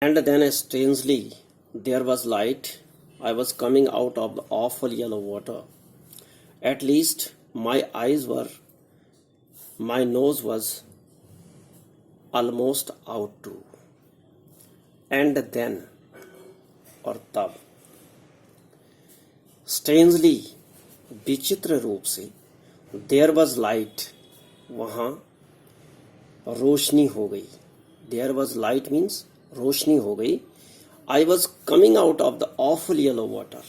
And then strangely there was light. I was coming out of the awful yellow water. At least my nose was almost out too. And then, और तब, strangely, विचित्र रूप से, there was light, वहाँ रोशनी हो गई. There was light means रोशनी हो गई. I was coming out of the awful yellow water.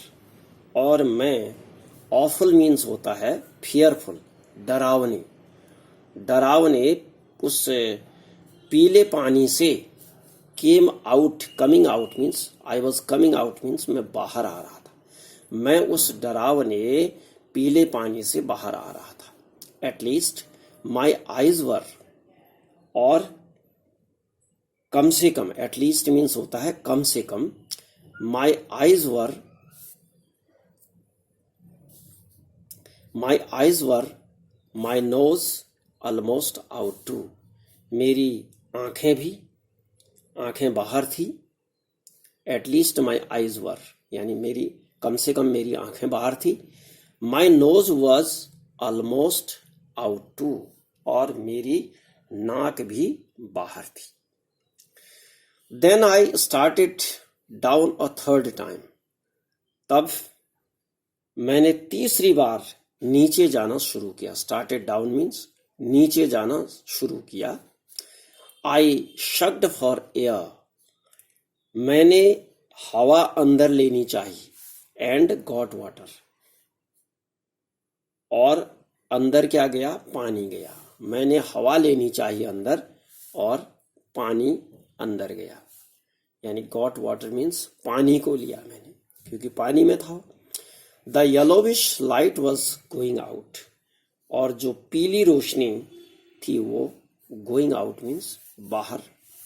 और मैं, awful means होता है fearful, डरावने. डरावने उस पीले पानी से came out, coming out means I was coming out means मैं बाहर आ रहा था. मैं उस डरावने पीले पानी से बाहर आ रहा था. At least my eyes were, और कम से कम, at least means होता है कम से कम. My eyes were, my nose almost out too. मेरी आंखें बाहर थी. At least my eyes were, यानी मेरी कम से कम मेरी आंखें बाहर थी. My nose was almost out too, और मेरी नाक भी बाहर थी. Then I started down a third time. तब मैंने तीसरी बार नीचे जाना शुरू किया. Started down means नीचे जाना शुरू किया. I shuddered for air. मैंने हवा अंदर लेनी चाहिए. And got water. और अंदर क्या गया? पानी गया. मैंने हवा लेनी चाहिए अंदर, और पानी अंदर गया. यानी got water means पानी को लिया मैंने, क्योंकि पानी में था. The yellowish light was going out. और जो पीली रोशनी थी वो going out means बाहर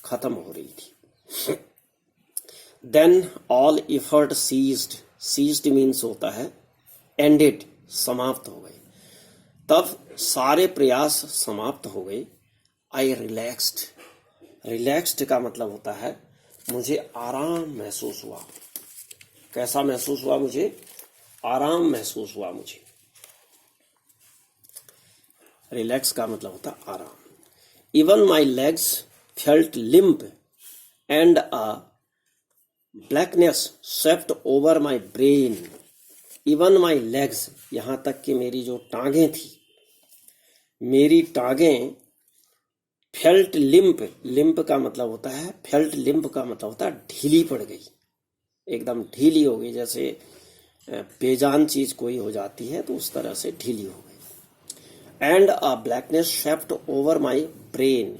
खत्म हो रही थी. Then all effort ceased. Ceased means होता है ended, समाप्त हो गए. तब सारे प्रयास समाप्त हो गए. I relaxed. Relaxed का मतलब होता है मुझे आराम महसूस हुआ. कैसा महसूस हुआ? मुझे आराम महसूस हुआ. मुझे रिलैक्स का मतलब होता है आराम. Even my legs felt limp and a blackness swept over my brain. Even my legs, यहाँ तक कि मेरी जो टांगें थी, मेरी टांगें felt limp. limp का मतलब होता है, felt limp का मतलब होता है ढीली पड़ गई, एकदम ढीली हो गई. जैसे बेजान चीज कोई हो जाती है तो उस तरह से ढीली हो गई. And a blackness swept over my brain.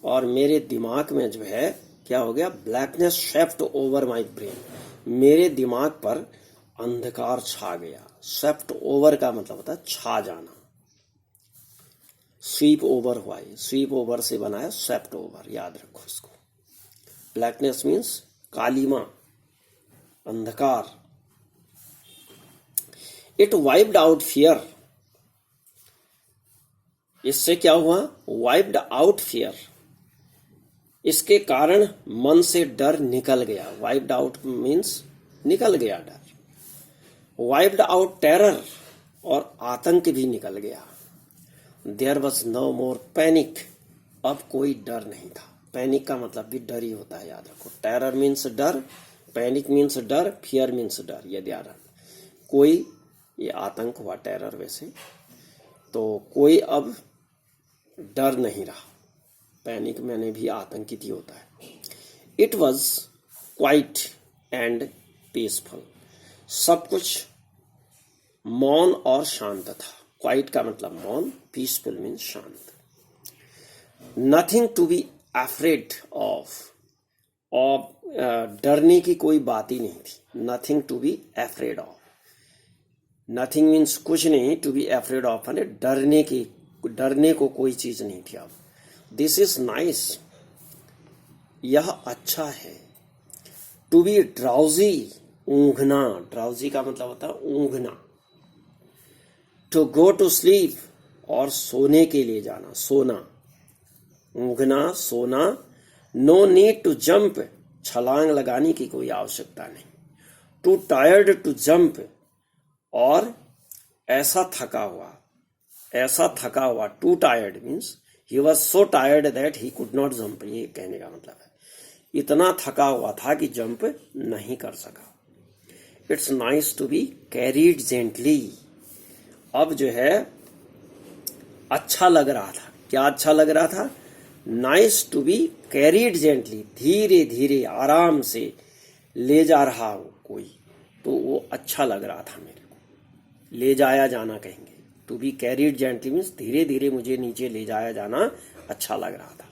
और मेरे दिमाग में जो है क्या हो गया? Blackness swept over my brain. मेरे दिमाग पर अंधकार छा गया. स्वेप्ट ओवर का मतलब होता है छा जाना. स्वीप ओवर हुआ है, स्वीप ओवर से बना है स्वेप्ट ओवर, याद रखो इसको. ब्लैकनेस मीन्स कालीमा, अंधकार. It wiped out fear. इससे क्या हुआ? Wiped out fear. इसके कारण मन से डर निकल गया. वाइप्ड आउट मीन्स निकल गया डर. Wiped out terror. और आतंक भी निकल गया. There was no more panic. अब कोई डर नहीं था. पैनिक का मतलब भी डर ही होता है, याद रखो. टेरर मीन्स डर, पैनिक मीन्स डर, फियर मीन्स डर. ये ध्यान रखना. कोई, ये आतंक हुआ, टेरर वैसे, तो कोई अब डर नहीं रहा. पैनिक मैंने भी आतंकित ही होता है. It was quiet and peaceful. सब कुछ मौन और शांत था. क्वाइट का मतलब मौन, पीसफुल मीन्स शांत. Nothing to be afraid of. और डरने की कोई बात ही नहीं थी. Nothing to be afraid of. Nothing means कुछ नहीं, टू बी अफ्रेड ऑफ है डरने को कोई चीज नहीं थी. अब दिस इज नाइस. यह अच्छा है. टू बी ड्राउजी, ऊंघना. ड्राउजी का मतलब होता है ऊंघना. टू गो टू स्लीप, और सोने के लिए जाना, सोना. ऊंघना, सोना. No need to jump. छलांग लगाने की कोई आवश्यकता नहीं। टू टायर्ड टू जंप, और ऐसा थका हुआ। To tired means he was so tired that he could not jump, ये कहने का मतलब है इतना थका हुआ था कि जंप नहीं कर सका। It's nice to be carried gently, अब जो है अच्छा लग रहा था। क्या अच्छा लग रहा था? Nice to be carried gently, धीरे धीरे आराम से ले जा रहा हो कोई, तो वो अच्छा लग रहा था मेरे को। ले जाया जाना कहेंगे। To be carried gently means धीरे धीरे मुझे नीचे ले जाया जाना अच्छा लग रहा था।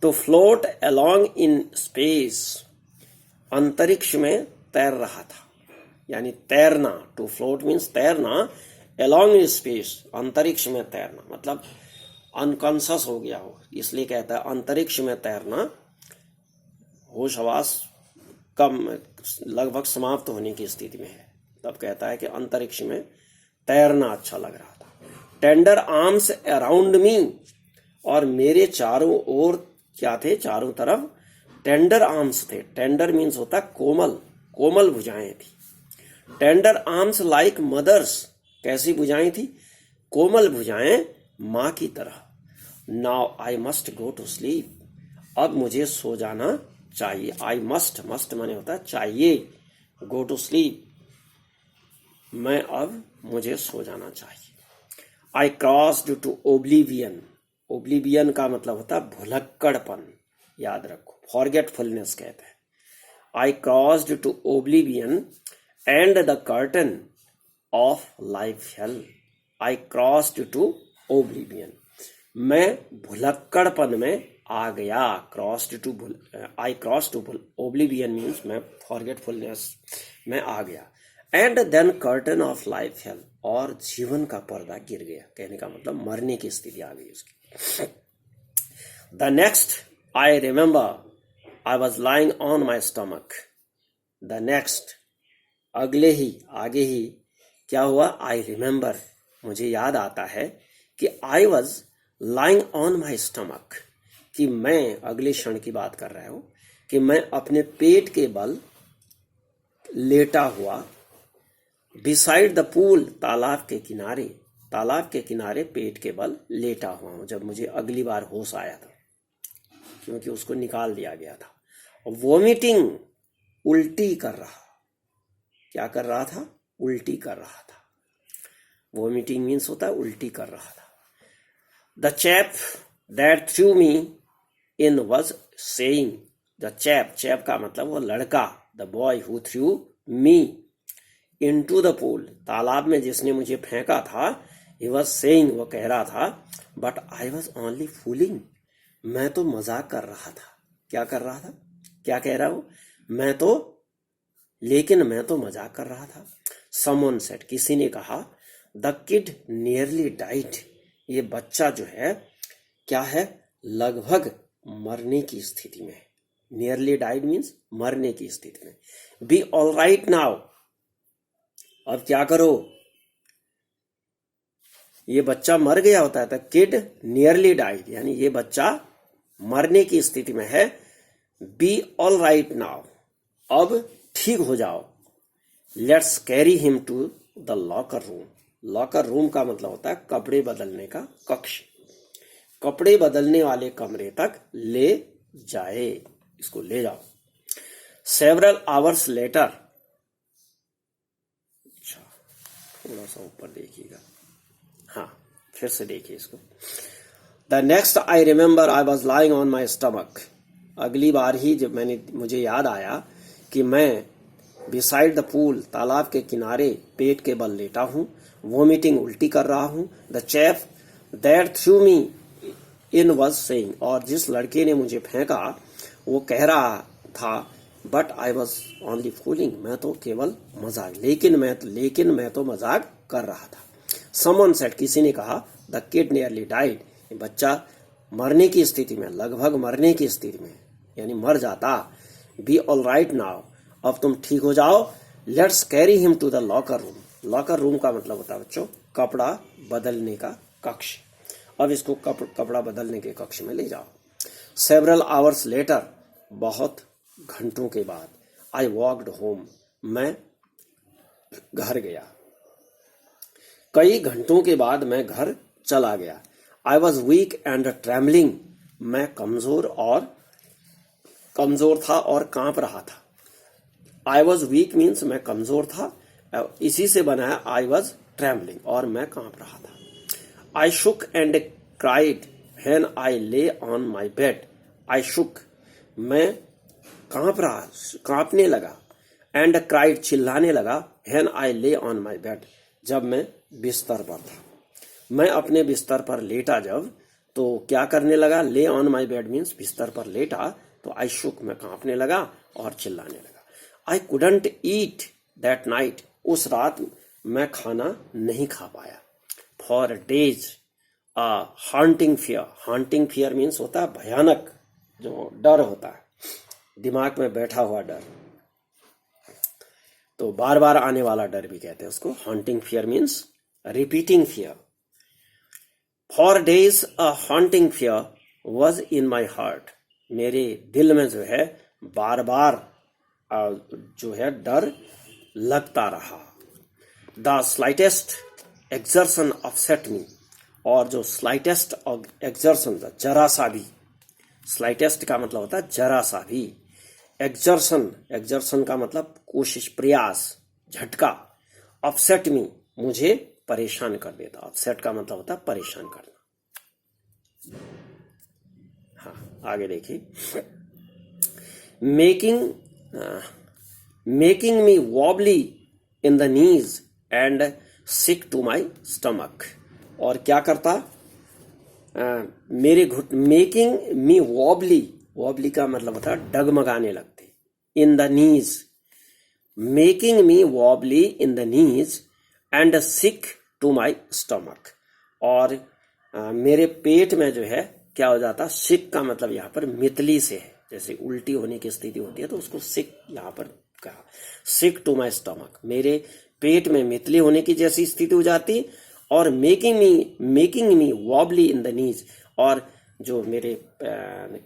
To float along in space, अंतरिक्ष में तैर रहा था, यानी तैरना। टू फ्लोट मीन्स तैरना, अलोंग इन स्पेस अंतरिक्ष में तैरना, मतलब अनकॉन्शियस हो गया हो, इसलिए कहता है अंतरिक्ष में तैरना। होश हवास कम लगभग समाप्त होने की स्थिति में है, तब कहता है कि अंतरिक्ष में तैरना अच्छा लग रहा था। टेंडर आर्म्स अराउंड मी, और मेरे चारों ओर क्या थे? चारों तरफ टेंडर आर्म्स थे। टेंडर मीन्स होता कोमल, कोमल भुजाएं थी। टेंडर आर्म्स लाइक मदर्स, कैसी भुजाएं थी? कोमल भुजाएं माँ की तरह। Now I must go to sleep, अब मुझे सो जाना चाहिए। आई मस्ट, मस्ट माने होता है चाहिए, गो टू स्लीप, मैं अब मुझे सो जाना चाहिए। I crossed to oblivion, oblivion का मतलब होता है भुलक्कड़पन, याद रखो, फॉरगेटफुलनेस कहते हैं। I crossed to oblivion and the curtain of life fell. I crossed to oblivion, मैं भुलक्कड़पन में आ गया। I cross to oblivion means मैं फॉरगेटफुलनेस में आ गया। And then curtain of life fell, और जीवन का पर्दा गिर गया, कहने का मतलब मरने की स्थिति आ गई उसकी। The next I remember I was lying on my stomach. The next, अगले ही, आगे ही क्या हुआ? आई रिमेंबर, मुझे याद आता है कि I was lying on my stomach, कि मैं, अगले क्षण की बात कर रहा हूं, कि मैं अपने पेट के बल लेटा हुआ, बिसाइड द पूल, तालाब के किनारे, तालाब के किनारे पेट के बल लेटा हुआ हूं, जब मुझे अगली बार होश आया था, क्योंकि उसको निकाल दिया गया था। वोमिटिंग, उल्टी कर रहा, क्या कर रहा था? उल्टी कर रहा था। वोमिटिंग मीन्स होता है उल्टी कर रहा था। The chap that through me in was saying, the chap, chap का मतलब वो लड़का, the boy who through me into the pool, तालाब में जिसने मुझे फेंका था, ही वॉज सेइंग, वो कह रहा था, but I was only fooling, मैं तो मजाक कर रहा था। क्या कर रहा था? क्या कह रहा हूं? मैं तो, लेकिन मैं तो मजाक कर रहा था। समवन सेड, किसी ने कहा, द किड नियरली डाइड, ये बच्चा जो है क्या है? लगभग मरने की स्थिति में। नियरली डाइड मीन्स मरने की स्थिति में। बी ऑल राइट नाउ, अब क्या करो? ये बच्चा मर गया होता है, तो किड नियरली डाइड, यानी ये बच्चा मरने की स्थिति में है। बी ऑल राइट नाउ, अब ठीक हो जाओ। Let's carry him to the locker room, locker room का मतलब होता है कपड़े बदलने का कक्ष, कपड़े बदलने वाले कमरे तक ले जाए, इसको ले जाओ। सेवरल आवर्स लेटर, अच्छा थोड़ा सा ऊपर देखिएगा, हाँ फिर से देखिए इसको। The next I remember I was lying on my stomach, अगली बार ही जब मुझे याद आया कि मैं बिसाइड द पूल, तालाब के किनारे पेट के बल लेटा हूं, वोमिटिंग, उल्टी कर रहा हूं। The chap that through me in was saying, और जिस लड़के ने मुझे फेंका वो कह रहा था, but I was only fooling, मैं तो केवल मजाक, लेकिन मैं तो मजाक कर रहा था। समवन सेड, किसी ने कहा, द किड नियरली डाइड, बच्चा मरने की स्थिति में, लगभग मरने की स्थिति में, यानी मर जाता। बी ऑल राइट नाउ, अब तुम ठीक हो जाओ। Let's carry him to the locker room, locker room का मतलब होता है बच्चों कपड़ा बदलने का कक्ष, अब इसको कपड़ा बदलने के कक्ष में ले जाओ। सेवरल आवर्स लेटर, बहुत घंटों के बाद, आई वॉकड होम, मैं घर गया। कई घंटों के बाद मैं घर चला गया। I was weak and trembling, मैं कमजोर था और कांप रहा था। आई वॉज वीक मीन्स मैं कमजोर था, इसी से बना है आई वॉज ट्रेमलिंग, और मैं कांप रहा था। आई शुक एंड क्राइड व्हेन आई ले ऑन माई बेड, आई शुक, मैं कांपने लगा, एंड क्राइड, चिल्लाने लगा, व्हेन आई ले ऑन माई बेड, जब मैं बिस्तर पर था। मैं अपने बिस्तर पर लेटा जब, तो क्या करने लगा, ले ऑन माई बेड मीन्स बिस्तर पर लेटा, तो आई शुक, मैं कांपने लगा और चिल्लाने लगा। I couldn't eat that night, उस रात मैं खाना नहीं खा पाया। For days haunting fear means होता है भयानक, जो डर होता है, दिमाग में बैठा हुआ डर, तो बार बार आने वाला डर भी कहते हैं उसको। Haunting fear means repeating fear. For days a haunting fear was in my heart, मेरे दिल में जो है बार बार जो है डर लगता रहा। द स्लाइटेस्ट एक्सर्शन अपसेट मी, और जो स्लाइटेस्ट एक्सर्शन, जरा सा भी, स्लाइटेस्ट का मतलब होता है जरा सा भी, एक्सर्शन का मतलब कोशिश, प्रयास, झटका, अपसेट मी, मुझे परेशान कर देता। अपसेट का मतलब होता है परेशान करना। हाँ, आगे देखिए। Making me wobbly in the knees and sick to my stomach, और क्या करता, मेरे मेकिंग मी वॉबली का मतलब होता है डगमगाने लगते, in the knees, making me wobbly in the knees and sick to my stomach, और मेरे पेट में जो है क्या हो जाता, सिक का मतलब यहाँ पर मितली से है, जैसे उल्टी होने की स्थिति होती है तो उसको सिक यहाँ पर कहा। सिक टू माई स्टमक, मेरे पेट में मितली होने की जैसी स्थिति हो जाती, और making me wobbly in the knees, और जो मेरे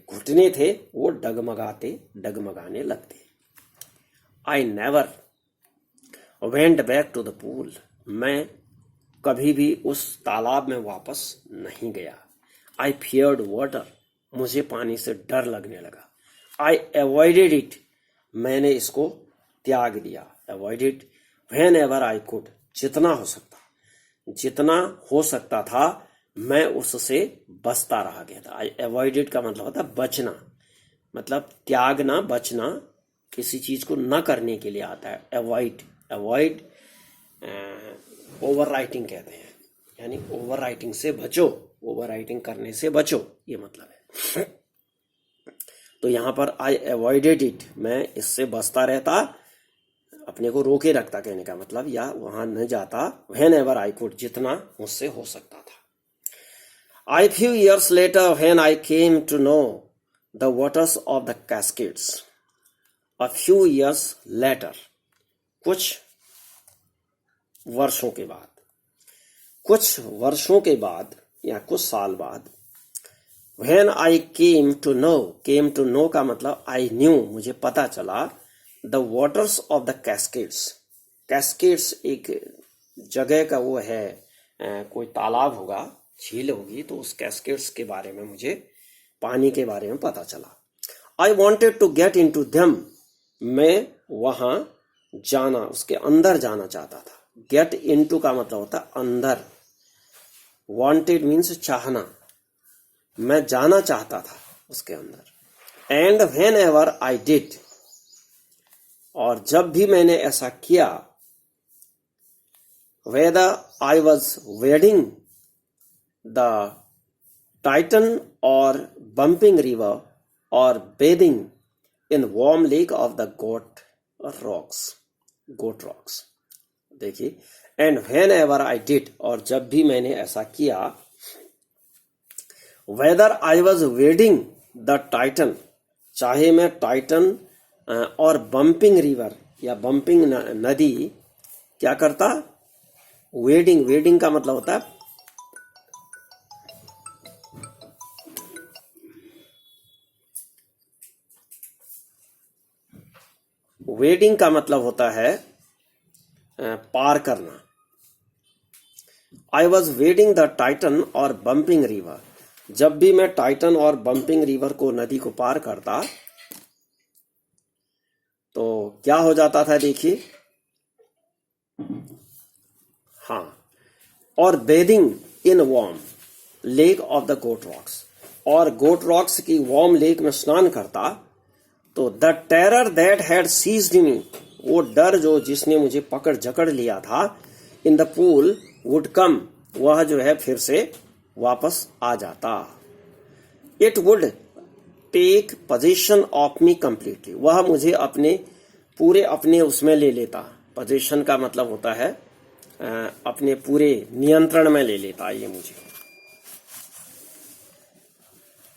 घुटने थे वो डगमगाने लगते। I never went back to the pool, मैं कभी भी उस तालाब में वापस नहीं गया। आई फियर्ड वाटर, मुझे पानी से डर लगने लगा। आई अवॉइडेड इट, मैंने इसको त्याग दिया। Avoided when ever I could, जितना हो सकता था मैं उससे बचता रहा गया था। आई अवॉइडेड का मतलब होता है बचना, मतलब त्यागना, बचना, किसी चीज को न करने के लिए आता है। अवॉइड ओवर राइटिंग कहते हैं, यानी ओवर राइटिंग से बचो, ओवर राइटिंग करने से बचो, ये मतलब है। तो यहां पर आई अवॉइडेड इट, मैं इससे बचता रहता, अपने को रोके रखता, कहने का मतलब, या वहां न जाता। व्हेन एवर आई कुड, जितना मुझसे हो सकता था। I few years later when I came to know the waters of the Cascades, a few years later, कुछ वर्षों के बाद या कुछ साल बाद। When I came to know का मतलब I knew, मुझे पता चला, the waters of the cascades एक जगह का वो है, कोई तालाब होगा, झील होगी, तो उस cascades के बारे में मुझे, पानी के बारे में पता चला। I wanted to get into them, मैं वहां जाना, उसके अंदर जाना चाहता था। get into का मतलब होता है अंदर, wanted means चाहना, मैं जाना चाहता था उसके अंदर। And whenever I did, और जब भी मैंने ऐसा किया, whether I was wading the Titan or bumping river or bathing in warm lake of the Goat Rocks. देखिए, and whenever I did, और जब भी मैंने ऐसा किया, whether I was wading the Titan, चाहे मैं टाइटन और बम्पिंग रिवर या बम्पिंग नदी क्या करता, वेडिंग का मतलब होता है वेडिंग का मतलब होता है पार करना। आई was wading the Titan or bumping river. जब भी मैं टाइटन और बम्पिंग रिवर को, नदी को पार करता, तो क्या हो जाता था देखिए। हाँ, और bathing in warm lake of the Goat Rocks, और गोट रॉक्स की वार्म लेक में स्नान करता, तो the terror that had seized me, वो डर जो जिसने मुझे पकड़ जकड़ लिया था, in the pool would come, वह जो है फिर से वापस आ जाता। It would take position of me completely, वह मुझे अपने पूरे अपने उसमें ले लेता। पोजीशन का मतलब होता है अपने पूरे नियंत्रण में ले लेता ये मुझे।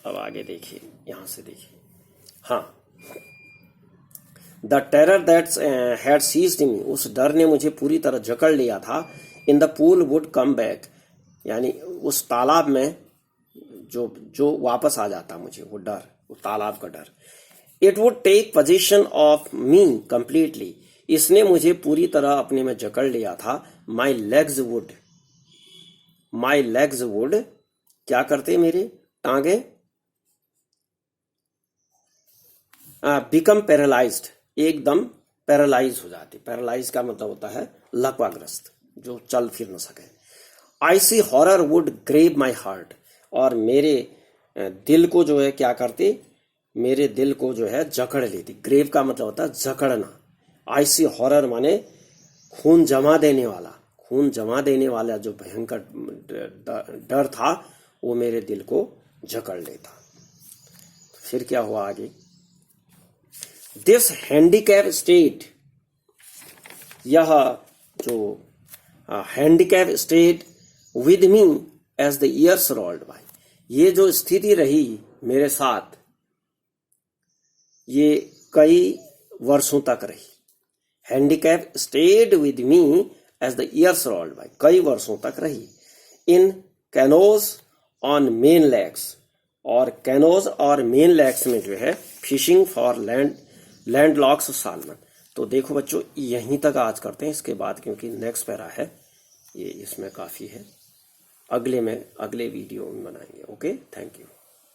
अब आगे देखिए, यहां से देखिए। हाँ, the terror that had seized me, उस डर ने मुझे पूरी तरह जकड़ लिया था। In the pool would come back, यानी उस तालाब में जो जो वापस आ जाता मुझे, वो डर, वो तालाब का डर। It would take position of me completely, इसने मुझे पूरी तरह अपने में जकड़ लिया था। माई लेग्स वुड क्या करते, मेरे टांगे बिकम पैरालाइज्ड, एकदम पैरालाइज हो जाती। पैरालाइज का मतलब होता है लकवाग्रस्त, जो चल फिर न सके। I see horror would grave my heart, और मेरे दिल को जो है क्या करती, मेरे दिल को जो है जकड़ लेती। ग्रेव का मतलब होता है जकड़ना। आई सी हॉरर माने खून जमा देने वाला, खून जमा देने वाला जो भयंकर डर था, वो मेरे दिल को जकड़ लेता। फिर क्या हुआ आगे। दिस हैंडीकैप स्टेट, यह जो handicap state with me as the years rolled by, ये जो स्थिति रही मेरे साथ, ये कई वर्षों तक रही। Handicap stayed with me as the years rolled by, कई वर्षों तक रही। In canoes on Maine lakes, और कैनोज और मेन लेक्स में जो है fishing for landlocked salmon. तो देखो बच्चों, यहीं तक आज करते हैं, इसके बाद क्योंकि नेक्स्ट पैरा है ये, इसमें काफी है, अगले वीडियो में बनाएंगे। Okay, thank you.